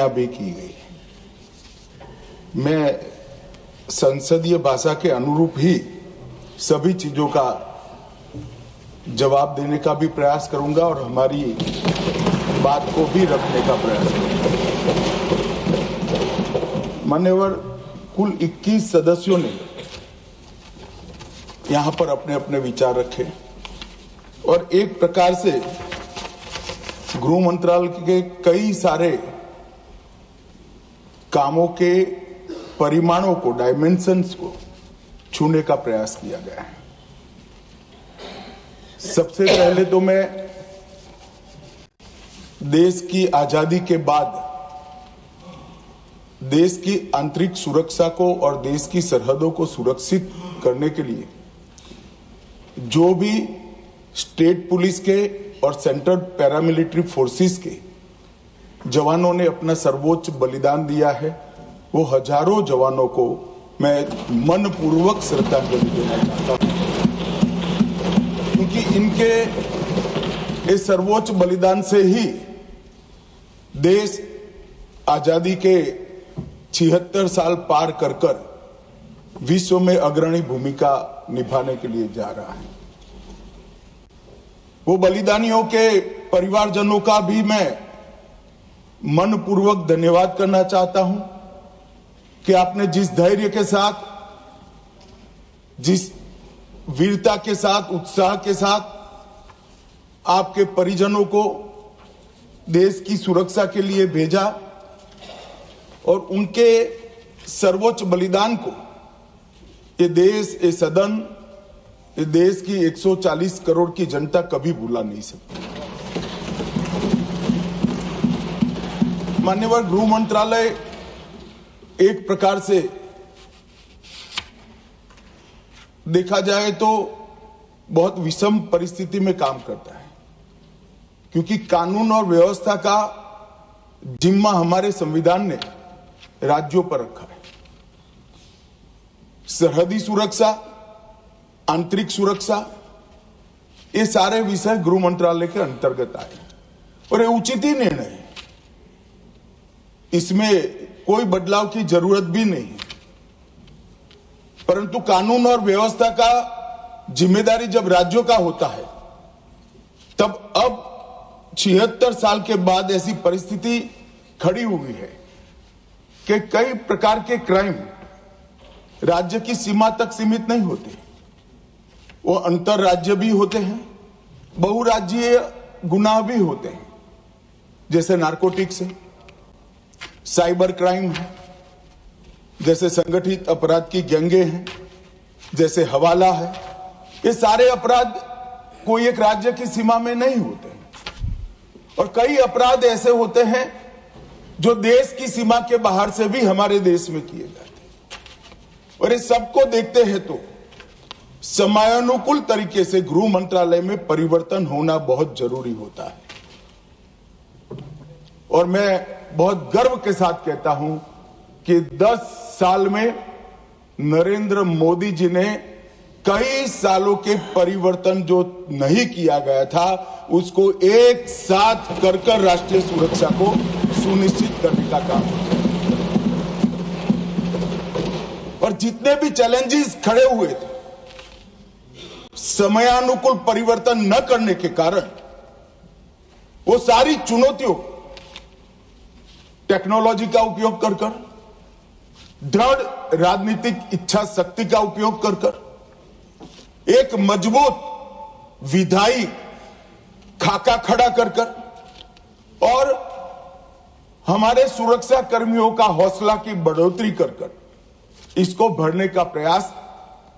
भी की गई। मैं संसदीय भाषा के अनुरूप ही सभी चीजों का जवाब देने का भी प्रयास करूंगा और हमारी बात को भी रखने का प्रयास करूंगा। मान्यवर, कुल 21 सदस्यों ने यहां पर अपने अपने विचार रखे और एक प्रकार से गृह मंत्रालय के कई सारे कामों के परिमाणों को, डायमेंशंस को छूने का प्रयास किया गया है। सबसे पहले तो मैं देश की आजादी के बाद देश की आंतरिक सुरक्षा को और देश की सरहदों को सुरक्षित करने के लिए जो भी स्टेट पुलिस के और सेंट्रल पैरामिलिट्री फोर्सेस के जवानों ने अपना सर्वोच्च बलिदान दिया है, वो हजारों जवानों को मैं मनपूर्वक श्रद्धांजलि देना चाहता हूं, क्योंकि इनके इस सर्वोच्च बलिदान से ही देश आजादी के 76 साल पार कर कर विश्व में अग्रणी भूमिका निभाने के लिए जा रहा है। वो बलिदानियों के परिवारजनों का भी मैं मनपूर्वक धन्यवाद करना चाहता हूं कि आपने जिस धैर्य के साथ, जिस वीरता के साथ, उत्साह के साथ आपके परिजनों को देश की सुरक्षा के लिए भेजा और उनके सर्वोच्च बलिदान को ये देश, ये सदन, ये देश की 140 करोड़ की जनता कभी भुला नहीं सकती। मान्यवर, गृह मंत्रालय एक प्रकार से देखा जाए तो बहुत विषम परिस्थिति में काम करता है, क्योंकि कानून और व्यवस्था का जिम्मा हमारे संविधान ने राज्यों पर रखा है। सरहदी सुरक्षा, आंतरिक सुरक्षा, ये सारे विषय गृह मंत्रालय के अंतर्गत आए और ये उचित ही निर्णय है, इसमें कोई बदलाव की जरूरत भी नहीं है। परंतु कानून और व्यवस्था का जिम्मेदारी जब राज्यों का होता है, तब अब 76 साल के बाद ऐसी परिस्थिति खड़ी हुई है कि कई प्रकार के क्राइम राज्य की सीमा तक सीमित नहीं होते, वो अंतर राज्य भी होते हैं, बहुराज्यीय गुनाह भी होते हैं, जैसे नारकोटिक्स है, साइबर क्राइम है, जैसे संगठित अपराध की गैंगे हैं, जैसे हवाला है। ये सारे अपराध कोई एक राज्य की सीमा में नहीं होते हैं और कई अपराध ऐसे होते हैं जो देश की सीमा के बाहर से भी हमारे देश में किए जाते हैं। और इस सबको देखते हैं तो समयानुकूल तरीके से गृह मंत्रालय में परिवर्तन होना बहुत जरूरी होता है। और मैं बहुत गर्व के साथ कहता हूं कि 10 साल में नरेंद्र मोदी जी ने कई सालों के परिवर्तन जो नहीं किया गया था, उसको एक साथ कर राष्ट्रीय सुरक्षा को सुनिश्चित करने का काम किया। और जितने भी चैलेंजेस खड़े हुए थे, समयानुकूल परिवर्तन न करने के कारण वो सारी चुनौतियों टेक्नोलॉजी का उपयोग कर दृढ़ राजनीतिक इच्छा शक्ति का उपयोग कर एक मजबूत विधायी खाका खड़ा कर और हमारे सुरक्षा कर्मियों का हौसला की बढ़ोतरी कर इसको भरने का प्रयास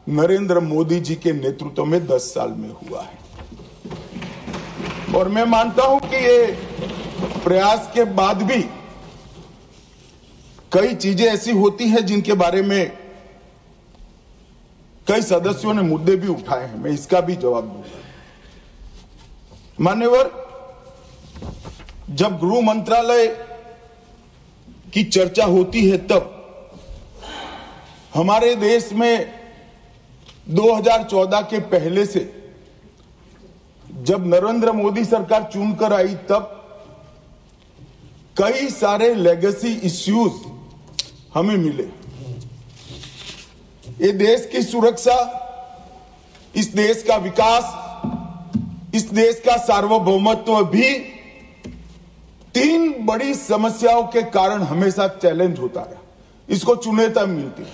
नरेंद्र मोदी जी के नेतृत्व में 10 साल में हुआ है। और मैं मानता हूं कि ये प्रयास के बाद भी कई चीजें ऐसी होती हैं जिनके बारे में कई सदस्यों ने मुद्दे भी उठाए हैं, मैं इसका भी जवाब दूंगा। मान्यवर, जब गृह मंत्रालय की चर्चा होती है तब हमारे देश में 2014 के पहले से जब नरेंद्र मोदी सरकार चुनकर आई, तब कई सारे लेगेसी इश्यूज हमें मिले। ये देश की सुरक्षा, इस देश का विकास, इस देश का सार्वभौमत्व भी 3 बड़ी समस्याओं के कारण हमेशा चैलेंज होता रहा, इसको चुनौती मिलती है।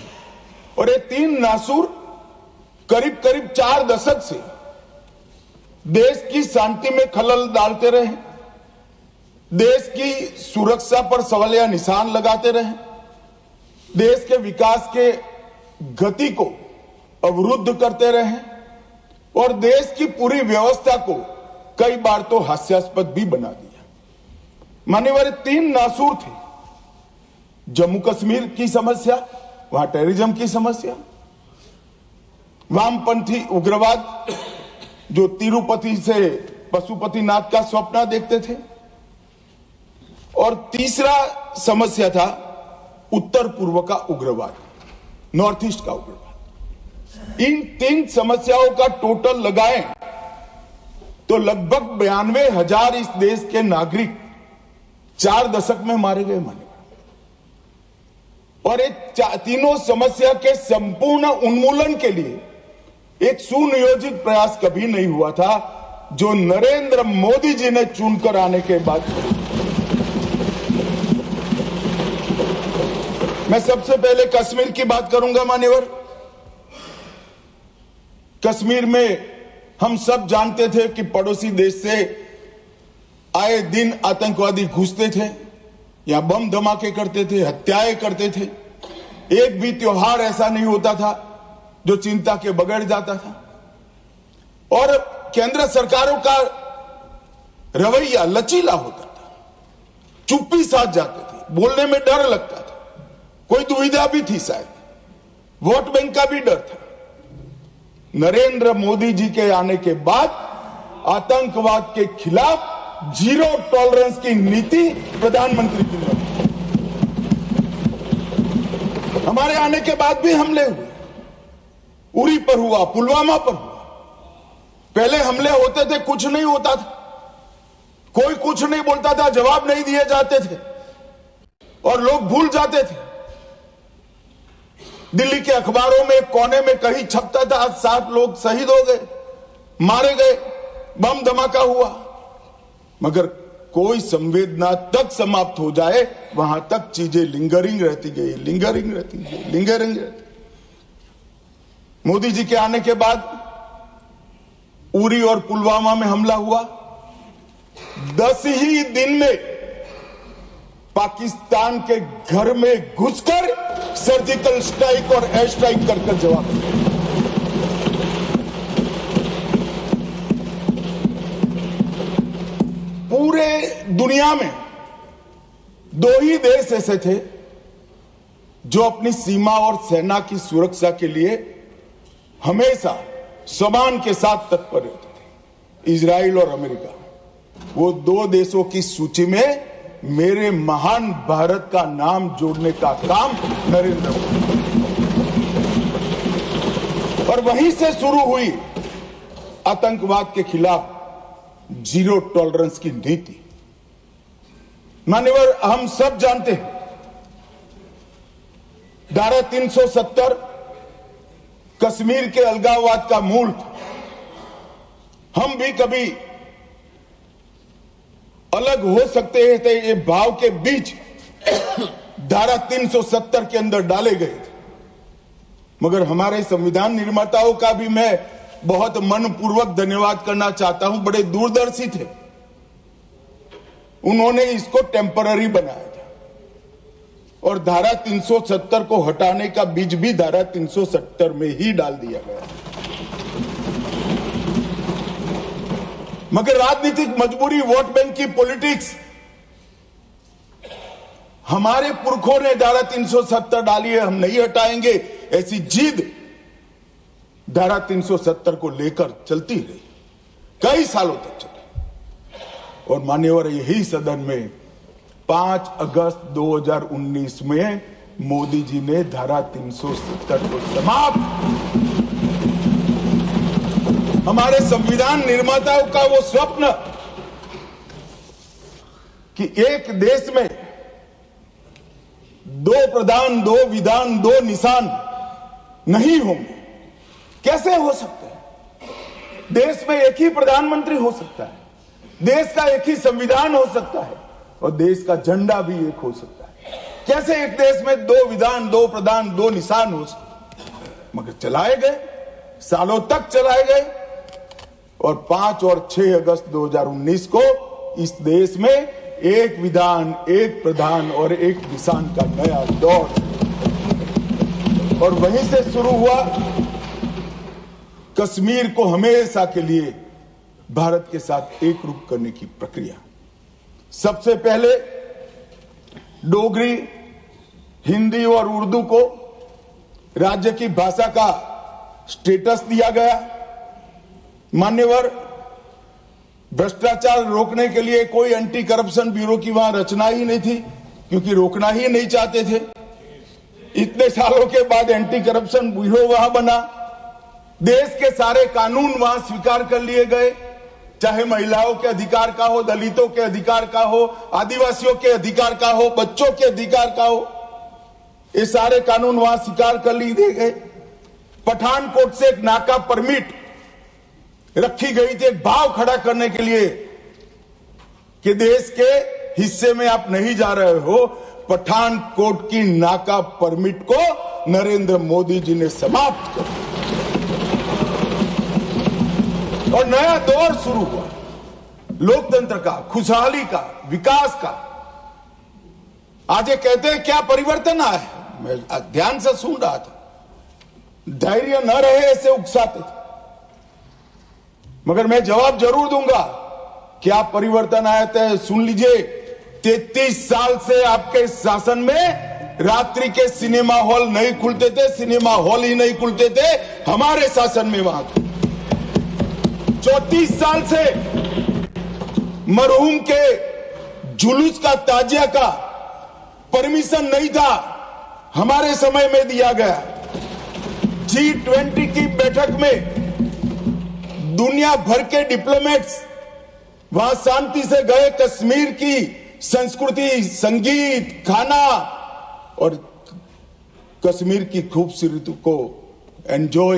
और ये 3 नासूर करीब करीब 4 दशक से देश की शांति में खलल डालते रहे, देश की सुरक्षा पर सवालिया निशान लगाते रहे, देश के विकास के गति को अवरुद्ध करते रहे और देश की पूरी व्यवस्था को कई बार तो हास्यास्पद भी बना दिया। मान्यवर 3 नासूर थे। जम्मू कश्मीर की समस्या, वहां टेररिज्म की समस्या, वामपंथी उग्रवाद जो तिरुपति से पशुपतिनाथ का स्वप्न देखते थे, और तीसरा समस्या था उत्तर पूर्व का उग्रवाद, नॉर्थ ईस्ट का उग्रवाद। इन 3 समस्याओं का टोटल लगाएं तो लगभग 92,000 इस देश के नागरिक 4 दशक में मारे गए। माने और एक तीनों समस्या के संपूर्ण उन्मूलन के लिए एक सुनियोजित प्रयास कभी नहीं हुआ था, जो नरेंद्र मोदी जी ने चुनकर आने के बाद। मैं सबसे पहले कश्मीर की बात करूंगा। मान्यवर, कश्मीर में हम सब जानते थे कि पड़ोसी देश से आए दिन आतंकवादी घुसते थे, यहां बम धमाके करते थे, हत्याएं करते थे। एक भी त्योहार ऐसा नहीं होता था जो चिंता के बगैर जाता था। और केंद्र सरकारों का रवैया लचीला होता था, चुप्पी साध जाते थे, बोलने में डर लगता था, कोई दुविधा भी थी, शायद वोट बैंक का भी डर था। नरेंद्र मोदी जी के आने के बाद आतंकवाद के खिलाफ 0 टॉलरेंस की नीति प्रधानमंत्री की ने। हमारे आने के बाद भी हमले हुए, उरी पर हुआ, पुलवामा पर हुआ। पहले हमले होते थे, कुछ नहीं होता था, कोई कुछ नहीं बोलता था, जवाब नहीं दिए जाते थे और लोग भूल जाते थे। दिल्ली के अखबारों में कोने में कहीं छपता था, आज 7 लोग शहीद हो गए, मारे गए, बम धमाका हुआ। मगर कोई संवेदना तक समाप्त हो जाए, वहां तक चीजें लिंगरिंग रहती गई, लिंगरिंग रहती गई, लिंगरिंग रहती। मोदी जी के आने के बाद उरी और पुलवामा में हमला हुआ। 10 ही दिन में पाकिस्तान के घर में घुसकर सर्जिकल स्ट्राइक और एयर स्ट्राइक कर जवाब दिया। पूरे दुनिया में 2 ही देश ऐसे थे जो अपनी सीमा और सेना की सुरक्षा के लिए हमेशा सम्मान के साथ तत्पर रहते थे, इजराइल और अमेरिका। वो 2 देशों की सूची में मेरे महान भारत का नाम जोड़ने का काम नरेंद्र मोदी, और वहीं से शुरू हुई आतंकवाद के खिलाफ 0 टॉलरेंस की नीति। मान्यवर, हम सब जानते हैं धारा 370 कश्मीर के अलगाववाद का मूल था। हम भी कभी अलग हो सकते हैं थे, ये भाव के बीच धारा 370 के अंदर डाले गए थे। मगर हमारे संविधान निर्माताओं का भी मैं बहुत मनपूर्वक धन्यवाद करना चाहता हूं। बड़े दूरदर्शी थे, उन्होंने इसको टेम्पररी बनाया था और धारा 370 को हटाने का बीज भी धारा 370 में ही डाल दिया गया। मगर राजनीतिक मजबूरी, वोट बैंक की पॉलिटिक्स, हमारे पुरखों ने धारा 370 डाली है, हम नहीं हटाएंगे, ऐसी जिद धारा 370 को लेकर चलती रही, कई सालों तक चली। और मान्यवर, यही सदन में 5 अगस्त 2019 में मोदी जी ने धारा 370 को समाप्त। हमारे संविधान निर्माताओं का वो स्वप्न कि एक देश में दो प्रधान, दो विधान, दो निशान नहीं होंगे। कैसे हो सकते हैं? देश में एक ही प्रधानमंत्री हो सकता है, देश का एक ही संविधान हो सकता है और देश का झंडा भी एक हो सकता है। कैसे एक देश में दो विधान, दो प्रधान, दो निशान हो सकते? मगर चलाए गए, सालों तक चलाए गए और 5 और 6 अगस्त 2019 को इस देश में एक विधान, एक प्रधान और एक निशान का नया दौर, और वहीं से शुरू हुआ कश्मीर को हमेशा के लिए भारत के साथ एकरूप करने की प्रक्रिया। सबसे पहले डोगरी, हिंदी और उर्दू को राज्य की भाषा का स्टेटस दिया गया। मान्यवर, भ्रष्टाचार रोकने के लिए कोई एंटी करप्शन ब्यूरो की वहां रचना ही नहीं थी, क्योंकि रोकना ही नहीं चाहते थे। इतने सालों के बाद एंटी करप्शन ब्यूरो वहां बना। देश के सारे कानून वहां स्वीकार कर लिए गए, चाहे महिलाओं के अधिकार का हो, दलितों के अधिकार का हो, आदिवासियों के अधिकार का हो, बच्चों के अधिकार का हो, ये सारे कानून वहां स्वीकार कर लिए गए। पठानकोट से एक नाका परमिट रखी गई थी, एक भाव खड़ा करने के लिए कि देश के हिस्से में आप नहीं जा रहे हो। पठानकोट की नाका परमिट को नरेंद्र मोदी जी ने समाप्त कर दिया और नया दौर शुरू हुआ लोकतंत्र का, खुशहाली का, विकास का। आज ये कहते हैं क्या परिवर्तन आया है? मैं ध्यान से सुन रहा था, धैर्य न रहे ऐसे उकसाते थे, मगर मैं जवाब जरूर दूंगा। क्या परिवर्तन आया था? सुन लीजिए, 33 साल से आपके शासन में रात्रि के सिनेमा हॉल नहीं खुलते थे, सिनेमा हॉल ही नहीं खुलते थे हमारे शासन में। वहां 34 साल से मरहूम के जुलूस का, ताजिया का परमिशन नहीं था, हमारे समय में दिया गया। G20 की बैठक में दुनिया भर के डिप्लोमेट्स वहां शांति से गए, कश्मीर की संस्कृति, संगीत, खाना और कश्मीर की खूबसूरती को एंजॉय